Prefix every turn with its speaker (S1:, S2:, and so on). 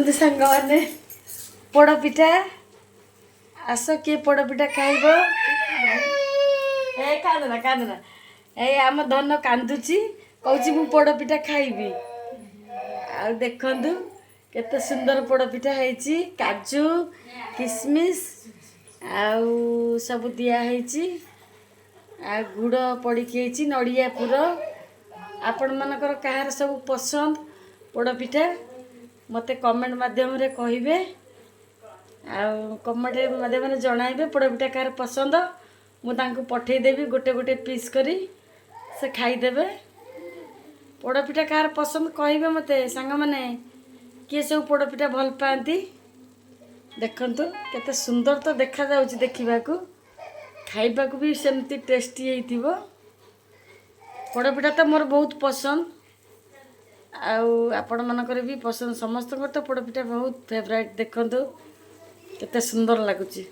S1: ଦେଖନ୍ତୁ ସାଙ୍ଗମାନେ ପୋଡ଼ପିଠା ଆସ କିଏ ପୋଡ଼ପିଠା ଖାଇବ ଏ କାନ୍ଦନା ଏ ଆମ ଧନ କାନ୍ଦୁଛି କହୁଛି ମୁଁ ପୋଡ଼ପିଠା ଖାଇବି ଆଉ ଦେଖନ୍ତୁ କେତେ ସୁନ୍ଦର ପୋଡ଼ପିଠା ହେଇଛି କାଜୁ କିସମିସ ଆଉ ସବୁ ଦିଆ ହେଇଛି ଆଉ ଗୁଡ଼ ପଡ଼ିକି ହେଇଛି ନଡ଼ିଆ ପୁର ଆପଣମାନଙ୍କର କାହାର ସବୁ ପସନ୍ଦ ପୋଡ଼ପିଠା ମୋତେ କମେଣ୍ଟ ମାଧ୍ୟମରେ କହିବେ ଆଉ କମେଣ୍ଟ ମାଧ୍ୟମରେ ଜଣାଇବେ ପୋଡ଼ପିଠା କାହାର ପସନ୍ଦ ମୁଁ ତାଙ୍କୁ ପଠେଇଦେବି ଗୋଟେ ଗୋଟେ ପିସ୍ କରି ସେ ଖାଇଦେବେ ପୋଡ଼ପିଠା କାହାର ପସନ୍ଦ କହିବେ ମୋତେ ସାଙ୍ଗମାନେ କିଏ ସବୁ ପୋଡ଼ପିଠା ଭଲ ପାଆନ୍ତି ଦେଖନ୍ତୁ କେତେ ସୁନ୍ଦର ତ ଦେଖାଯାଉଛି ଦେଖିବାକୁ ଖାଇବାକୁ ବି ସେମିତି ଟେଷ୍ଟି ହେଇଥିବ ପୋଡ଼ପିଠା ତ ମୋର ବହୁତ ପସନ୍ଦ ଆଉ ଆପଣମାନଙ୍କର ବି ପସନ୍ଦ ସମସ୍ତଙ୍କର ତ ପୋଡ଼ପିଠା ବହୁତ ଫେଭରାଇଟ୍ ଦେଖନ୍ତୁ କେତେ ସୁନ୍ଦର ଲାଗୁଛି।